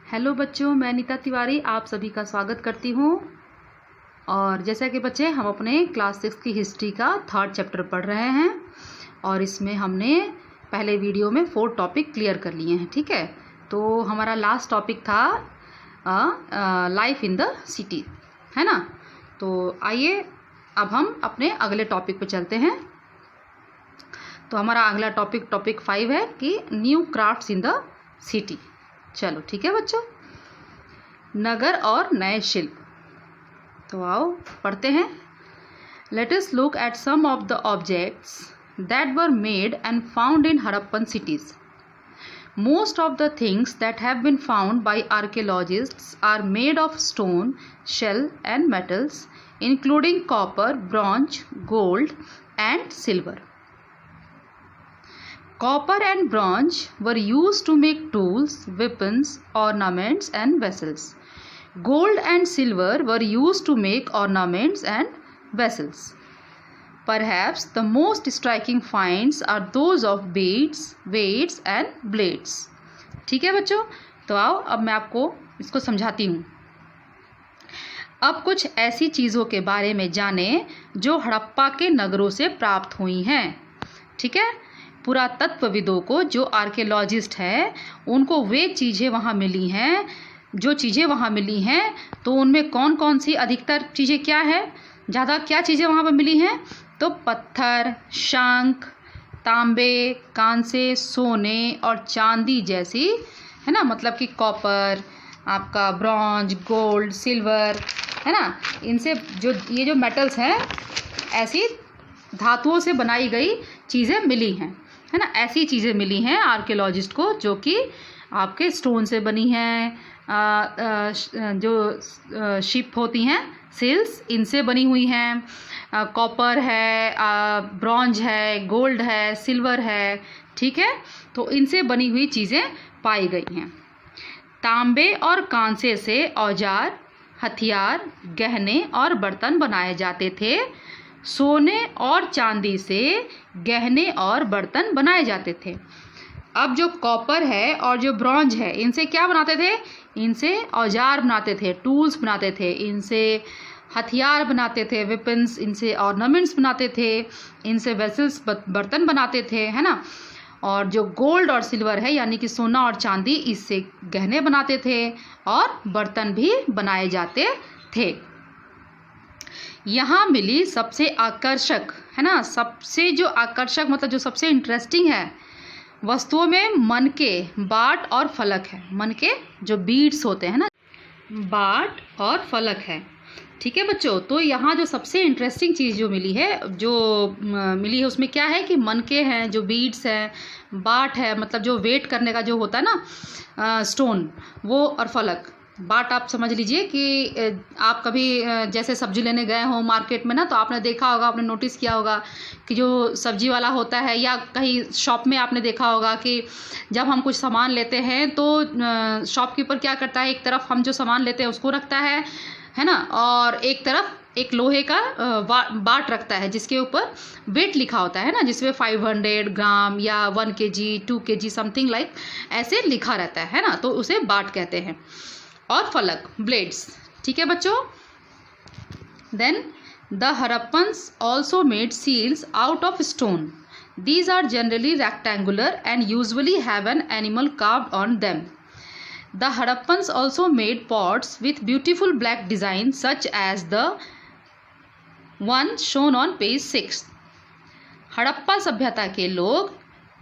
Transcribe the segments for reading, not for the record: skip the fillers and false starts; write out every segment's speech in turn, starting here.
Hello बच्चों, मैं नीता तिवारी आप सभी का स्वागत करती हूँ। और जैसा कि बच्चे हम अपने क्लास 6 की हिस्ट्री का 3rd चैप्टर पढ़ रहे हैं और इसमें हमने पहले वीडियो में 4 टॉपिक क्लियर कर लिए हैं। ठीक है, तो हमारा लास्ट टॉपिक था लाइफ इन द सिटी, है ना। तो आइए अब हम अपने अगले टॉपिक पे चलते हैं। तो हमारा अगला टॉपिक 5 है कि new crafts in the city. चलो ठीक है बच्चों, नगर और नए शिल्प। तो आओ पढ़ते हैं। Let us look at some of the objects that were made and found in Harappan cities. Most of the things that have been found by archaeologists are made of stone, shell and metals, including copper, bronze, gold and silver. Copper and bronze were used to make tools, weapons, ornaments and vessels. Gold and silver were used to make ornaments and vessels. Perhaps the most striking finds are those of beads, weights and blades. ठीक है बच्चों, तो आओ अब मैं आपको इसको समझाती हूँ। अब कुछ ऐसी चीज़ों के बारे में जानें जो हड़प्पा के नगरों से प्राप्त हुई हैं। ठीक है, पुरातत्वविदों को, जो आर्कियोलॉजिस्ट हैं, उनको वे चीज़ें वहाँ मिली हैं, जो चीज़ें वहाँ मिली हैं तो उनमें कौन कौन सी अधिकतर चीज़ें क्या है, ज़्यादा क्या चीज़ें वहाँ पर मिली हैं। तो पत्थर, शंख, तांबे, कांसे, सोने और चांदी जैसी, है ना, मतलब कि कॉपर, आपका ब्रॉन्ज, गोल्ड, सिल्वर, है ना, इनसे जो ये जो मेटल्स हैं, ऐसी धातुओं से बनाई गई चीज़ें मिली हैं, है ना। ऐसी चीज़ें मिली हैं आर्कियोलॉजिस्ट को जो कि आपके स्टोन से बनी हैं, जो शिप होती हैं, सेल्स, इनसे बनी हुई हैं, कॉपर है, ब्रॉन्ज है, गोल्ड है, सिल्वर है। ठीक है, तो इनसे बनी हुई चीज़ें पाई गई हैं। तांबे और कांसे से औजार, हथियार, गहने और बर्तन बनाए जाते थे। सोने और चांदी से गहने और बर्तन बनाए जाते थे। अब जो कॉपर है और जो ब्रॉन्ज है, इनसे क्या बनाते थे? इनसे औजार बनाते थे, टूल्स बनाते थे, इनसे हथियार बनाते थे, वेपन्स, इनसे ऑर्नामेंट्स बनाते थे, इनसे वेसल्स, बर्तन बनाते थे, है ना। और जो गोल्ड और सिल्वर है यानी कि सोना और चांदी, इससे गहने बनाते थे और बर्तन भी बनाए जाते थे। यहाँ मिली सबसे आकर्षक, है ना, सबसे जो आकर्षक मतलब जो सबसे इंटरेस्टिंग है वस्तुओं में मनके, बाट और फलक है। मनके जो बीड्स होते हैं ना, बाट और फलक है। ठीक है बच्चों, तो यहाँ जो सबसे इंटरेस्टिंग चीज़ जो मिली है, उसमें क्या है कि मनके हैं, जो बीड्स हैं, बाट है, मतलब जो वेट करने का जो होता है ना, स्टोन, वो, और फलक। बाट आप समझ लीजिए कि आप कभी जैसे सब्जी लेने गए हो मार्केट में ना, तो आपने देखा होगा, आपने नोटिस किया होगा कि जो सब्जी वाला होता है, या कहीं शॉप में आपने देखा होगा कि जब हम कुछ सामान लेते हैं तो शॉपकीपर क्या करता है, एक तरफ हम जो सामान लेते हैं उसको रखता है ना, और एक तरफ एक लोहे का बाट रखता है जिसके ऊपर वेट लिखा होता है ना, जिसमें 500 ग्राम या 1 kg 2 kg समथिंग लाइक ऐसे लिखा रहता है ना, तो उसे बाट कहते हैं। और फलक, ब्लेड्स। ठीक है बच्चों, then the Harappans also made seals out of stone. These are generally rectangular and usually have an animal carved on them. The Hadappans also made pots with beautiful black designs such as the one shown on page 6. Harappa सभ्यता के लोग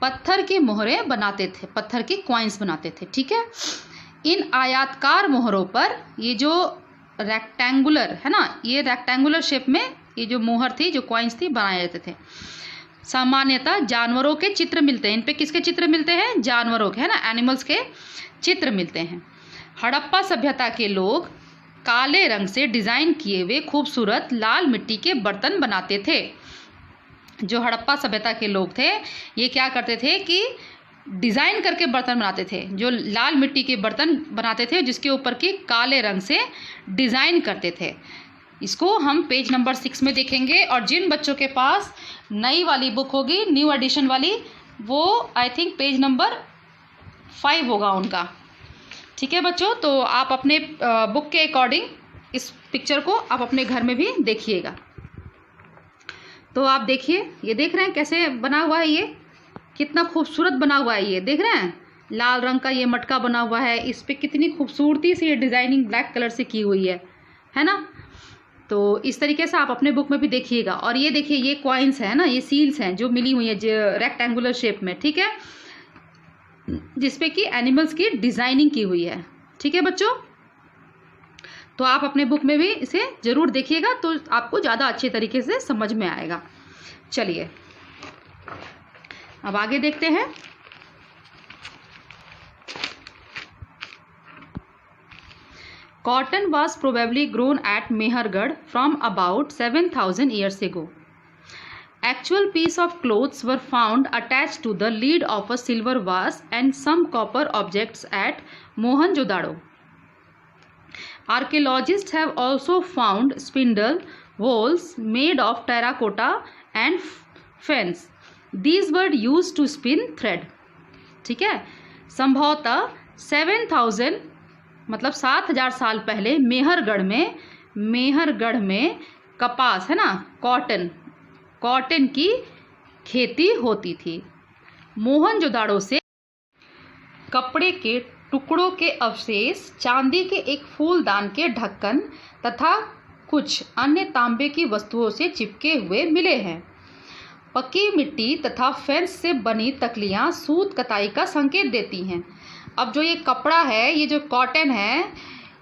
पत्थर की मोहरें बनाते थे, पत्थर के coins बनाते थे। ठीक है, इन आयताकार मोहरों पर ये जो रेक्टेंगुलर है ना, ये रेक्टेंगुलर शेप में ये जो मोहर थी, जो कॉइन्स थी, बनाए जाते थे। सामान्यतः जानवरों के चित्र मिलते हैं। इन पे किसके चित्र मिलते हैं? जानवरों के, है ना, एनिमल्स के चित्र मिलते हैं। हड़प्पा सभ्यता के लोग काले रंग से डिज़ाइन किए हुए खूबसूरत लाल मिट्टी के बर्तन बनाते थे। जो हड़प्पा सभ्यता के लोग थे, ये क्या करते थे कि डिज़ाइन करके बर्तन बनाते थे, जो लाल मिट्टी के बर्तन बनाते थे जिसके ऊपर की काले रंग से डिज़ाइन करते थे। इसको हम पेज नंबर 6 में देखेंगे। और जिन बच्चों के पास नई वाली बुक होगी, न्यू एडिशन वाली, वो आई थिंक पेज नंबर 5 होगा उनका। ठीक है बच्चों, तो आप अपने बुक के अकॉर्डिंग इस पिक्चर को आप अपने घर में भी देखिएगा। तो आप देखिए, ये देख रहे हैं कैसे बना हुआ है, ये कितना खूबसूरत बना हुआ है, ये देख रहे हैं लाल रंग का ये मटका बना हुआ है, इस पे कितनी खूबसूरती से ये डिज़ाइनिंग ब्लैक कलर से की हुई है ना। तो इस तरीके से आप अपने बुक में भी देखिएगा। और ये देखिए, ये कॉइन्स है ना, ये सील्स हैं जो मिली हुई है रेक्टेंगुलर शेप में, ठीक है, जिसपे कि एनिमल्स की डिज़ाइनिंग की हुई है। ठीक है बच्चों, तो आप अपने बुक में भी इसे ज़रूर देखिएगा, तो आपको ज़्यादा अच्छे तरीके से समझ में आएगा। चलिए अब आगे देखते हैं। Cotton was probably grown at Mehergarh from about 7,000 years ago. Actual pieces of clothes were found attached to the lid of a silver vase and some copper objects at Mohenjo-daro. Archaeologists have also found spindle wheels made of terracotta and fans. These were used to spin thread. ठीक है, संभवतः 7,000 मतलब 7,000 साल पहले मेहरगढ़ में कपास है ना, कॉटन की खेती होती थी। मोहनजोदाड़ो से कपड़े के टुकड़ों के अवशेष, चांदी के एक फूलदान के ढक्कन तथा कुछ अन्य तांबे की वस्तुओं से चिपके हुए मिले हैं। पक्की मिट्टी तथा फेंस से बनी तकलियां सूत कताई का संकेत देती हैं। अब जो ये कपड़ा है, ये जो कॉटन है,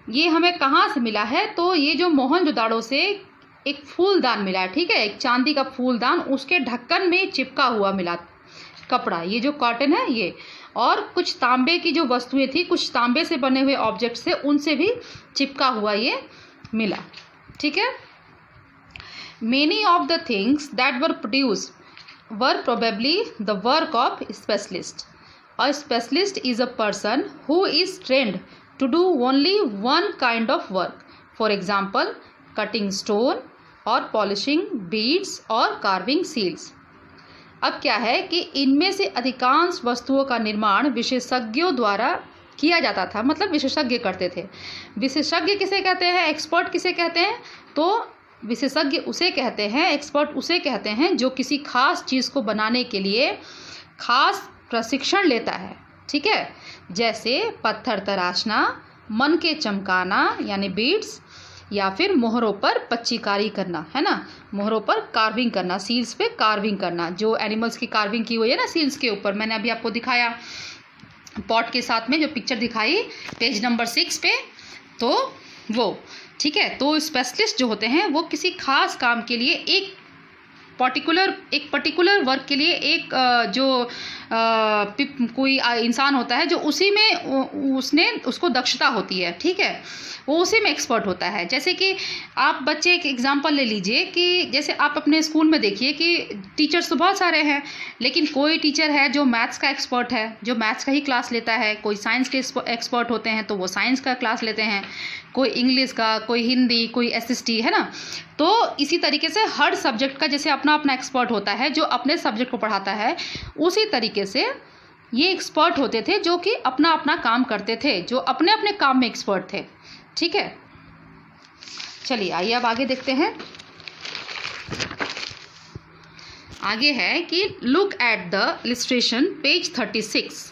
ये हमें कहाँ से मिला है? तो ये जो मोहनजोदाड़ो से एक फूलदान मिला है, ठीक है, एक चांदी का फूलदान, उसके ढक्कन में चिपका हुआ मिला कपड़ा, ये जो कॉटन है ये, और कुछ तांबे की जो वस्तुएं थी, कुछ तांबे से बने हुए ऑब्जेक्ट से, उनसे भी चिपका हुआ ये मिला। ठीक है, many of the things that were produced were probably the work of specialist. A specialist is a person who is trained to do only one kind of work. For example, cutting stone or polishing beads or carving seals. अब क्या है कि इनमें से अधिकांश वस्तुओं का निर्माण विशेषज्ञों द्वारा किया जाता था, मतलब विशेषज्ञ करते थे। विशेषज्ञ किसे कहते हैं, एक्सपर्ट किसे कहते हैं? तो विशेषज्ञ उसे कहते हैं, एक्सपर्ट उसे कहते हैं जो किसी खास चीज़ को बनाने के लिए खास प्रशिक्षण लेता है। ठीक है, जैसे पत्थर तराशना, मन के चमकाना यानी बीड्स, या फिर मोहरों पर पच्चीकारी करना, है ना, मोहरों पर कार्विंग करना, सील्स पे कार्विंग करना, जो एनिमल्स की कार्विंग की हुई है ना सील्स के ऊपर, मैंने अभी आपको दिखाया पॉट के साथ में जो पिक्चर दिखाई पेज नंबर 6 पे, तो वो ठीक है। तो स्पेशलिस्ट जो होते हैं वो किसी खास काम के लिए एक पर्टिकुलर वर्क के लिए एक जो कोई इंसान होता है जो उसी में उसको दक्षता होती है, ठीक है, वो उसी में एक्सपर्ट होता है। जैसे कि आप बच्चे एक एग्जांपल ले लीजिए कि जैसे आप अपने स्कूल में देखिए कि टीचर्स तो बहुत सारे हैं, लेकिन कोई टीचर है जो मैथ्स का एक्सपर्ट है, जो मैथ्स का ही क्लास लेता है, कोई साइंस के एक्सपर्ट होते हैं तो वो साइंस का क्लास लेते हैं, कोई इंग्लिश का, कोई हिंदी, कोई एसएसटी, है ना। तो इसी तरीके से हर सब्जेक्ट का जैसे अपना अपना एक्सपर्ट होता है जो अपने सब्जेक्ट को पढ़ाता है, उसी तरीके से ये एक्सपर्ट होते थे जो कि अपना अपना काम करते थे, जो अपने अपने काम में एक्सपर्ट थे। ठीक है, चलिए आइए अब आगे देखते हैं। आगे है कि look at the illustration page 36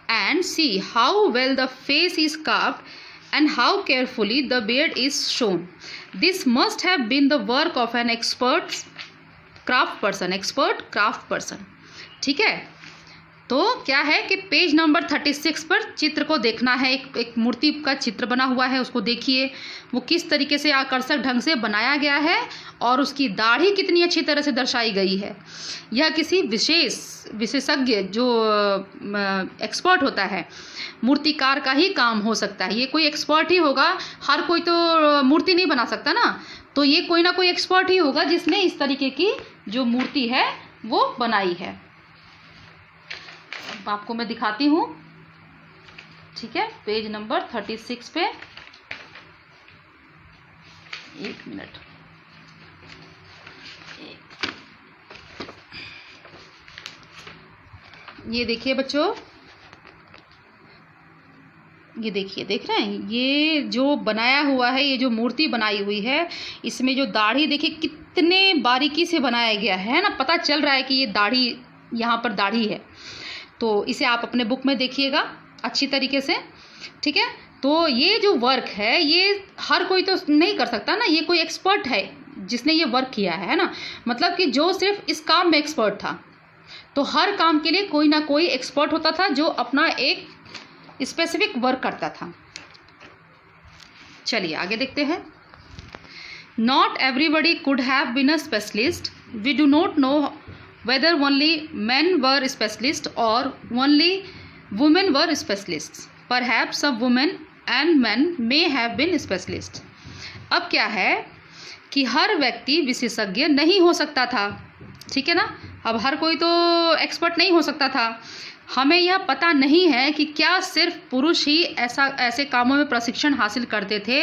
and see how well the face is carved and how carefully the beard is shown. This must have been the work of an expert craft person. ठीक है, तो क्या है कि page number 36 पर चित्र को देखना है। एक मूर्ति का चित्र बना हुआ है, उसको देखिए वो किस तरीके से आकर्षक ढंग से बनाया गया है और उसकी दाढ़ी कितनी अच्छी तरह से दर्शाई गई है। यह किसी विशेषज्ञ जो एक्सपर्ट होता है, मूर्तिकार का ही काम हो सकता है। ये कोई एक्सपर्ट ही होगा, हर कोई तो मूर्ति नहीं बना सकता ना, तो ये कोई ना कोई एक्सपर्ट ही होगा जिसने इस तरीके की जो मूर्ति है वो बनाई है। अब आपको मैं दिखाती हूँ, ठीक है, पेज नंबर 36 पे, एक मिनट, ये देखिए बच्चों, ये देखिए, देख रहे हैं, ये जो बनाया हुआ है, ये जो मूर्ति बनाई हुई है, इसमें जो दाढ़ी देखिए कितने बारीकी से बनाया गया है ना। पता चल रहा है कि ये दाढ़ी, यहाँ पर दाढ़ी है। तो इसे आप अपने बुक में देखिएगा अच्छी तरीके से, ठीक है। तो ये जो वर्क है, ये हर कोई तो नहीं कर सकता ना, ये कोई एक्सपर्ट है जिसने ये वर्क किया है ना। मतलब कि जो सिर्फ इस काम में एक्सपर्ट था। तो हर काम के लिए कोई ना कोई एक्सपर्ट होता था जो अपना एक स्पेसिफिक वर्क करता था। चलिए आगे देखते हैं। Not everybody could have been a specialist. We do not know whether only men were specialists or only women were specialists. Perhaps some women and men may have been specialists. अब क्या है कि हर व्यक्ति विशेषज्ञ नहीं हो सकता था, ठीक है ना। अब हर कोई तो एक्सपर्ट नहीं हो सकता था। हमें यह पता नहीं है कि क्या सिर्फ पुरुष ही ऐसे कामों में प्रशिक्षण हासिल करते थे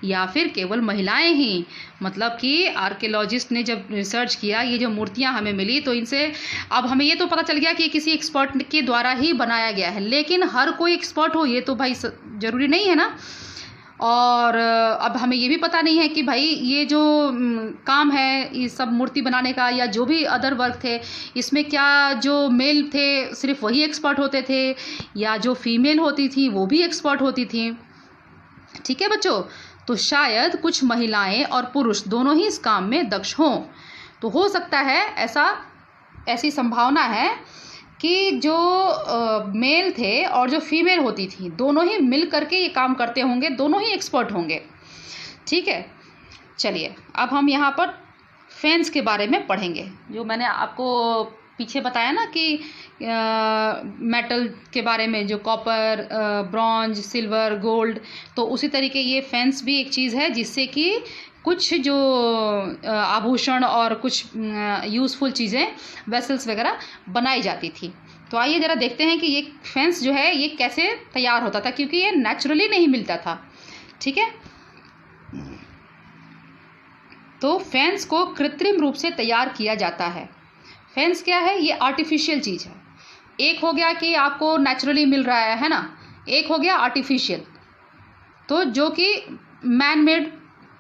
या फिर केवल महिलाएं ही। मतलब कि आर्कियोलॉजिस्ट ने जब रिसर्च किया, ये जो मूर्तियां हमें मिली, तो इनसे अब हमें ये तो पता चल गया कि किसी एक्सपर्ट के द्वारा ही बनाया गया है। लेकिन हर कोई एक्सपर्ट हो ये तो भाई ज़रूरी नहीं है ना। और अब हमें ये भी पता नहीं है कि भाई ये जो काम है, ये सब मूर्ति बनाने का या जो भी अदर वर्क थे, इसमें क्या जो मेल थे सिर्फ वही एक्सपर्ट होते थे या जो फीमेल होती थी वो भी एक्सपर्ट होती थी, ठीक है बच्चों। तो शायद कुछ महिलाएं और पुरुष दोनों ही इस काम में दक्ष हों। तो हो सकता है ऐसी संभावना है कि जो मेल थे और जो फीमेल होती थी दोनों ही मिल करके ये काम करते होंगे, दोनों ही एक्सपर्ट होंगे, ठीक है। चलिए अब हम यहाँ पर फेंस के बारे में पढ़ेंगे। जो मैंने आपको पीछे बताया ना कि मेटल के बारे में, जो कॉपर, ब्रॉन्ज, सिल्वर, गोल्ड, तो उसी तरीके ये फेंस भी एक चीज़ है जिससे कि कुछ जो आभूषण और कुछ यूज़फुल चीज़ें, वेसल्स वगैरह बनाई जाती थी। तो आइए ज़रा देखते हैं कि ये फेंस जो है ये कैसे तैयार होता था, क्योंकि ये नेचुरली नहीं मिलता था, ठीक है। तो फेंस को कृत्रिम रूप से तैयार किया जाता है। फेंस क्या है? ये आर्टिफिशियल चीज़ है। एक हो गया कि आपको नेचुरली मिल रहा है ना, एक हो गया आर्टिफिशियल, तो जो कि मैन मेड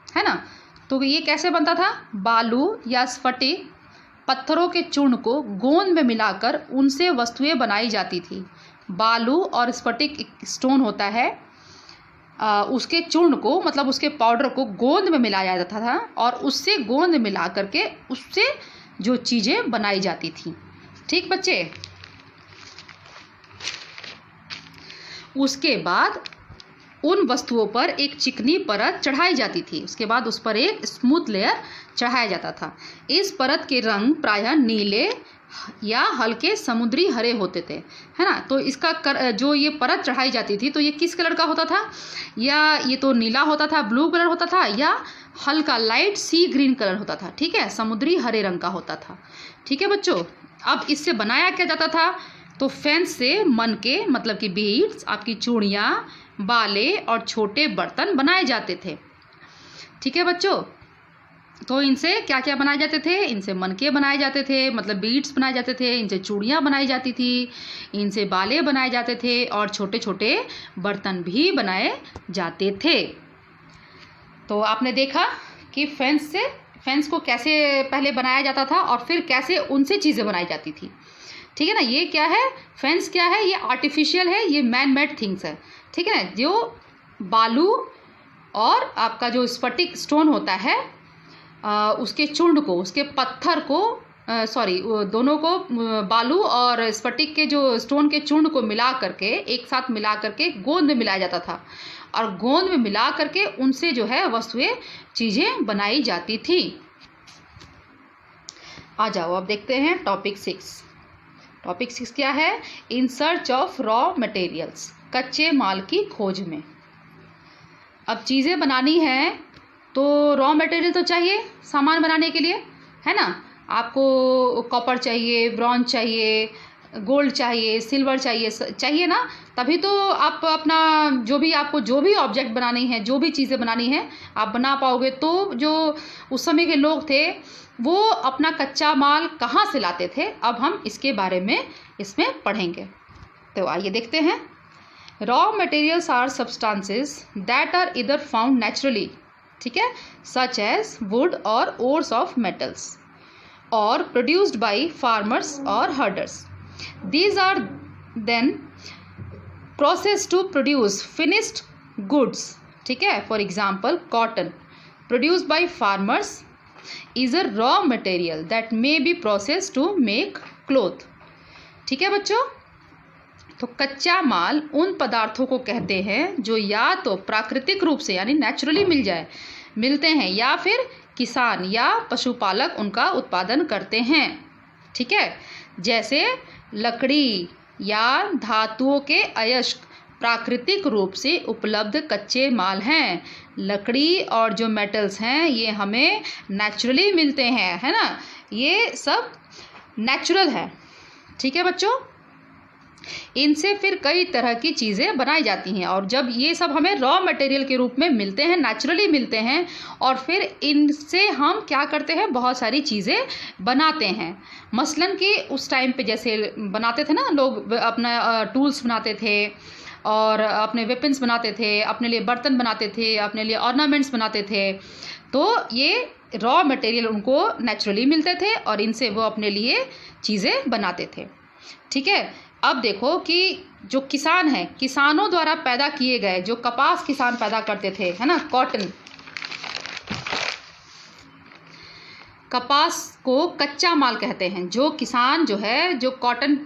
है ना। तो ये कैसे बनता था? बालू या स्फटिक पत्थरों के चूर्ण को गोंद में मिलाकर उनसे वस्तुएं बनाई जाती थी। बालू और स्फटिक स्टोन होता है, उसके चूर्ण को, मतलब उसके पाउडर को गोंद में मिलाया जाता था और उससे गोंद मिला करके उससे जो चीज़ें बनाई जाती थी, ठीक बच्चे। उसके बाद उन वस्तुओं पर एक चिकनी परत चढ़ाई जाती थी। उसके बाद उस पर एक स्मूथ लेयर चढ़ाया जाता था। इस परत के रंग प्रायः नीले या हल्के समुद्री हरे होते थे, है ना। तो इसका जो ये परत चढ़ाई जाती थी तो ये किस कलर का होता था? या ये तो नीला होता था, ब्लू कलर होता था, या हल्का लाइट सी ग्रीन कलर होता था, ठीक है, समुद्री हरे रंग का होता था, ठीक है बच्चों। अब इससे बनाया क्या जाता था? तो फेंस से मन के, मतलब कि बीड्स, आपकी चूड़ियाँ, बाले और छोटे बर्तन बनाए जाते थे, ठीक है बच्चों। तो इनसे क्या क्या बनाए जाते थे? इनसे मनके बनाए जाते थे, मतलब बीड्स बनाए जाते थे, इनसे चूड़ियाँ बनाई जाती थी, इनसे बाले बनाए जाते थे और छोटे छोटे बर्तन भी बनाए जाते थे। तो आपने देखा कि फेंस को कैसे पहले बनाया जाता था और फिर कैसे उनसे चीज़ें बनाई जाती थी, ठीक है ना। ये क्या है? फेंस क्या है? ये आर्टिफिशियल है, ये मैन मेड थिंग्स है, ठीक है ना। जो बालू और आपका जो स्फटिक स्टोन होता है, उसके चूर्ण को, उसके पत्थर को, दोनों को, बालू और स्फटिक के जो स्टोन के चूर्ण को मिला करके, एक साथ मिला करके गोंद में मिलाया जाता था और गोंद में मिला करके उनसे जो है वस्तुएं, चीज़ें बनाई जाती थी। आ जाओ अब देखते हैं टॉपिक 6। टॉपिक 6 क्या है? In search of raw materials, कच्चे माल की खोज में। अब चीज़ें बनानी है तो रॉ मटेरियल तो चाहिए सामान बनाने के लिए, है ना। आपको कॉपर चाहिए, ब्रॉन्ज चाहिए, गोल्ड चाहिए, सिल्वर चाहिए ना, तभी तो आप अपना जो भी ऑब्जेक्ट बनानी है, जो भी चीज़ें बनानी है आप बना पाओगे। तो जो उस समय के लोग थे वो अपना कच्चा माल कहाँ से लाते थे, अब हम इसके बारे में इसमें पढ़ेंगे। तो आइए देखते हैं। Raw materials are substances that are either found naturally, ठीक है, such as wood or ores of metals or produced by farmers or herders. These are then processed to produce finished goods, ठीक है. For example, cotton produced by farmers is a raw material that may be processed to make cloth. ठीक है बच्चों. तो कच्चा माल उन पदार्थों को कहते हैं जो या तो प्राकृतिक रूप से यानी नेचुरली मिलते हैं या फिर किसान या पशुपालक उनका उत्पादन करते हैं, ठीक है. जैसे लकड़ी या धातुओं के अयस्क प्राकृतिक रूप से उपलब्ध कच्चे माल हैं. लकड़ी और जो मेटल्स हैं ये हमें नेचुरली मिलते हैं, है ना. ये सब नेचुरल है, ठीक है बच्चों. इनसे फिर कई तरह की चीज़ें बनाई जाती हैं और जब ये सब हमें रॉ मटेरियल के रूप में मिलते हैं, नेचुरली मिलते हैं, और फिर इनसे हम क्या करते हैं, बहुत सारी चीज़ें बनाते हैं. मसलन कि उस टाइम पे जैसे बनाते थे ना लोग, अपना टूल्स बनाते थे और अपने वेपन्स बनाते थे, अपने लिए बर्तन बनाते थे, अपने लिए ऑर्नामेंट्स बनाते थे. तो ये रॉ मटेरियल उनको नेचुरली मिलते थे और इनसे वो अपने लिए चीज़ें बनाते थे, ठीक है. अब देखो कि जो किसान हैं, किसानों द्वारा पैदा किए गए जो कपास किसान पैदा करते थे, है ना, कॉटन, कपास को कच्चा माल कहते हैं. जो किसान जो है जो कॉटन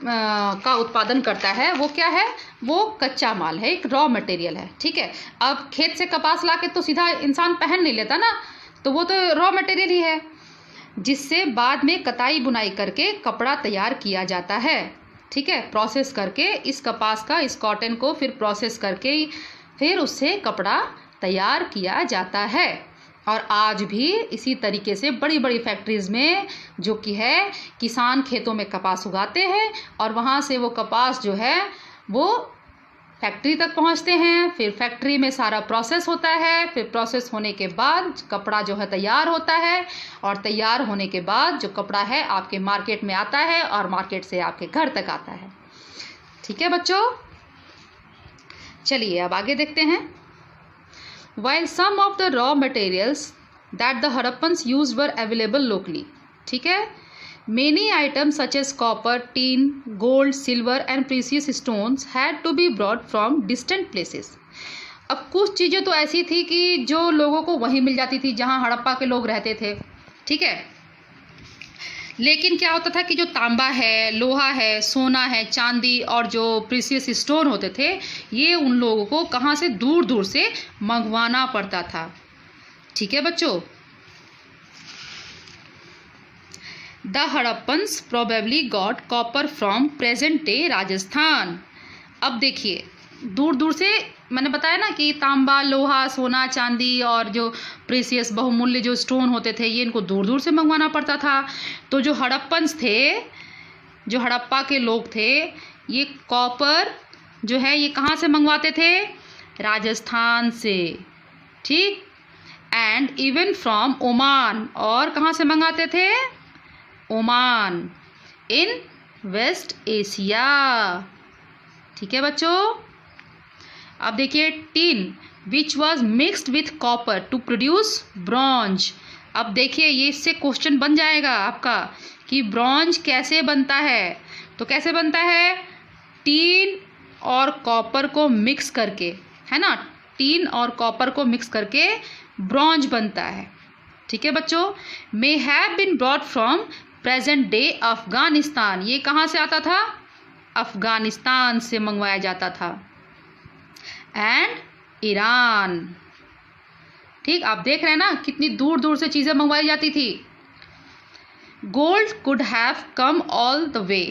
का उत्पादन करता है वो क्या है, वो कच्चा माल है, एक रॉ मटेरियल है, ठीक है. अब खेत से कपास लाके तो सीधा इंसान पहन नहीं लेता ना, तो वो तो रॉ मटेरियल ही है जिससे बाद में कताई बुनाई करके कपड़ा तैयार किया जाता है, ठीक है. प्रोसेस करके इस कपास का, इस कॉटन को फिर प्रोसेस करके फिर उससे कपड़ा तैयार किया जाता है. और आज भी इसी तरीके से बड़ी बड़ी फैक्ट्रीज़ में जो कि है किसान खेतों में कपास उगाते हैं और वहाँ से वो कपास जो है वो फैक्ट्री तक पहुँचते हैं. फिर फैक्ट्री में सारा प्रोसेस होता है, फिर प्रोसेस होने के बाद कपड़ा जो है तैयार होता है और तैयार होने के बाद जो कपड़ा है आपके मार्केट में आता है और मार्केट से आपके घर तक आता है, ठीक है बच्चों. चलिए अब आगे देखते हैं. While some of the raw materials that the Harappans used were available locally, ठीक है, many items such as copper, tin, gold, silver and precious stones had to be brought from distant places. अब कुछ चीज़ें तो ऐसी थी कि जो लोगों को वहीं मिल जाती थी जहाँ हड़प्पा के लोग रहते थे, ठीक है. लेकिन क्या होता था कि जो तांबा है, लोहा है, सोना है, चांदी और जो प्रीसियस स्टोन होते थे ये उन लोगों को कहाँ से, दूर दूर से मंगवाना पड़ता था, ठीक है बच्चों. The Harappans probably got copper from present day Rajasthan. अब देखिए दूर दूर से, मैंने बताया ना कि तांबा, लोहा, सोना, चांदी और जो प्रीसियस बहुमूल्य जो स्टोन होते थे ये इनको दूर दूर से मंगवाना पड़ता था. तो जो हड़प्पन्स थे, जो हड़प्पा के लोग थे, ये कॉपर जो है ये कहाँ से मंगवाते थे, राजस्थान से, ठीक. एंड इवन फ्रॉम ओमान, और कहाँ से मंगाते थे, ओमान, इन वेस्ट एशिया, ठीक है बच्चों. अब देखिए tin which was mixed with copper two produce bronze. अब देखिए ये इससे क्वेश्चन बन जाएगा आपका कि ब्रॉन्ज कैसे बनता है. तो कैसे बनता है, टीन और कॉपर को मिक्स करके, है ना, टीन और कॉपर को मिक्स करके ब्रॉन्ज बनता है, ठीक है बच्चों. May have been brought from present day Afghanistan. ये कहाँ से आता था, अफगानिस्तान से मंगवाया जाता था. एंड ईरान, ठीक. आप देख रहे हैं ना कितनी दूर दूर से चीज़ें मंगवाई जाती थी. Gold could have come all the way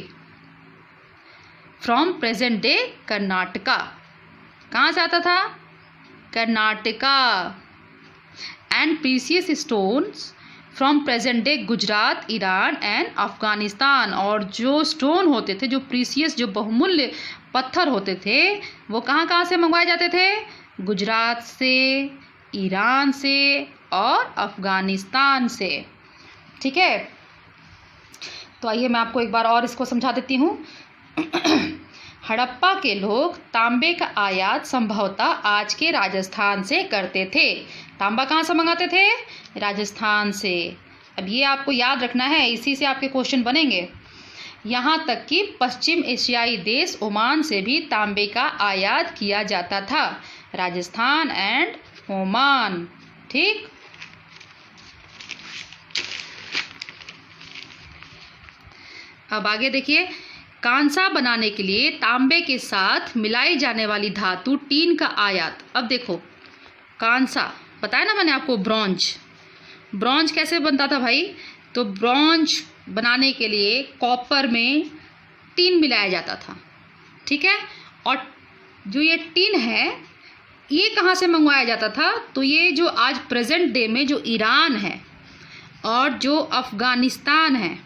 from present day Karnataka. कहाँ से आता था, Karnataka. And precious stones from present day Gujarat, Iran and Afghanistan. और जो स्टोन होते थे, जो प्रीसियस, जो बहुमूल्य पत्थर होते थे वो कहाँ कहाँ से मंगवाए जाते थे, गुजरात से, ईरान से और अफगानिस्तान से, ठीक है. तो आइए मैं आपको एक बार और इसको समझा देती हूँ. हड़प्पा के लोग तांबे का आयात संभवतः आज के राजस्थान से करते थे। तांबा कहाँ से मंगाते थे? राजस्थान से। अब ये आपको याद रखना है, इसी से आपके क्वेश्चन बनेंगे। यहाँ तक कि पश्चिम एशियाई देश ओमान से भी तांबे का आयात किया जाता था। Rajasthan and Oman. ठीक। अब आगे देखिए, कांसा बनाने के लिए तांबे के साथ मिलाई जाने वाली धातु टीन का आयात। अब देखो, कांसा बताया ना मैंने आपको, ब्रॉन्ज कैसे बनता था भाई? तो ब्रॉन्ज बनाने के लिए कॉपर में टीन मिलाया जाता था। ठीक है। और जो ये टीन है ये कहाँ से मंगवाया जाता था? तो ये जो आज प्रेजेंट डे में जो ईरान है और जो अफ़गानिस्तान है,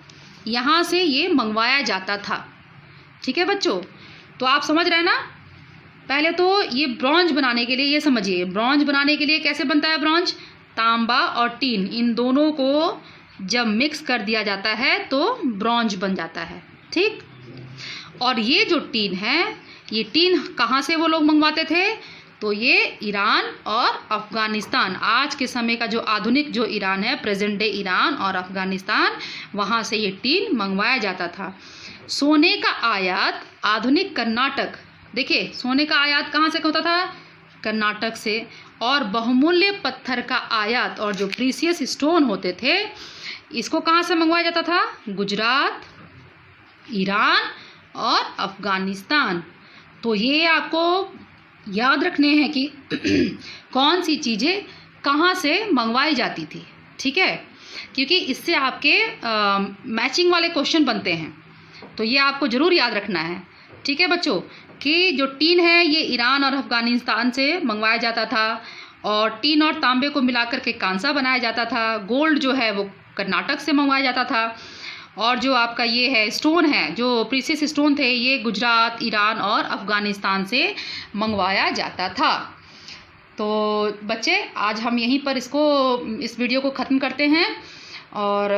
यहाँ से ये मंगवाया जाता था। ठीक है बच्चों, तो आप समझ रहे हैं ना। पहले तो ये ब्रॉन्ज बनाने के लिए ये समझिए, ब्रॉन्ज बनाने के लिए कैसे बनता है ब्रॉन्ज? तांबा और टीन, इन दोनों को जब मिक्स कर दिया जाता है तो ब्रॉन्ज बन जाता है। ठीक। और ये जो टीन है, ये टीन कहाँ से वो लोग मंगवाते थे? तो ये ईरान और अफ़गानिस्तान, आज के समय का जो आधुनिक जो ईरान है, प्रेजेंट डे ईरान और अफ़गानिस्तान, वहाँ से ये टीन मंगवाया जाता था। सोने का आयात आधुनिक कर्नाटक, देखिए सोने का आयात कहाँ से होता था? कर्नाटक से। और बहुमूल्य पत्थर का आयात और जो प्रीसियस स्टोन होते थे, इसको कहाँ से मंगवाया जाता था? गुजरात, ईरान और अफ़गानिस्तान। तो ये आपको याद रखने हैं कि कौन सी चीज़ें कहाँ से मंगवाई जाती थी। ठीक है, क्योंकि इससे आपके मैचिंग वाले क्वेश्चन बनते हैं, तो ये आपको ज़रूर याद रखना है। ठीक है बच्चों, कि जो टीन है ये ईरान और अफ़गानिस्तान से मंगवाया जाता था, और टीन और तांबे को मिलाकर के कांसा बनाया जाता था। गोल्ड जो है वो कर्नाटक से मंगवाया जाता था, और जो आपका ये है स्टोन है, जो प्रीसियस स्टोन थे, ये गुजरात, ईरान और अफ़गानिस्तान से मंगवाया जाता था। तो बच्चे, आज हम यहीं पर इस वीडियो को ख़त्म करते हैं, और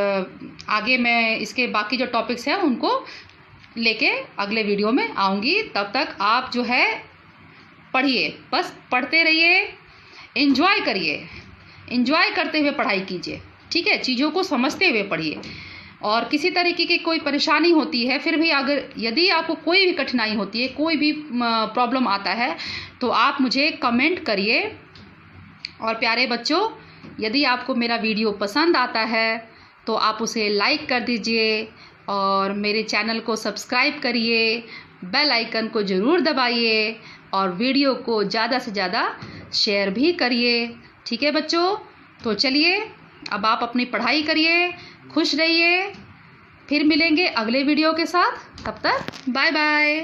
आगे मैं इसके बाकी जो टॉपिक्स हैं उनको लेके अगले वीडियो में आऊँगी। तब तक आप जो है पढ़िए, बस पढ़ते रहिए, एंजॉय करिए, एंजॉय करते हुए पढ़ाई कीजिए। ठीक है, चीज़ों को समझते हुए पढ़िए। और किसी तरीके की कोई परेशानी होती है, फिर भी अगर यदि आपको कोई भी कठिनाई होती है, कोई भी प्रॉब्लम आता है, तो आप मुझे कमेंट करिए। और प्यारे बच्चों, यदि आपको मेरा वीडियो पसंद आता है तो आप उसे लाइक कर दीजिए, और मेरे चैनल को सब्सक्राइब करिए, बेल आइकन को ज़रूर दबाइए, और वीडियो को ज़्यादा से ज़्यादा शेयर भी करिए। ठीक है बच्चों, तो चलिए अब आप अपनी पढ़ाई करिए, खुश रहिए। फिर मिलेंगे अगले वीडियो के साथ, तब तक बाय बाय।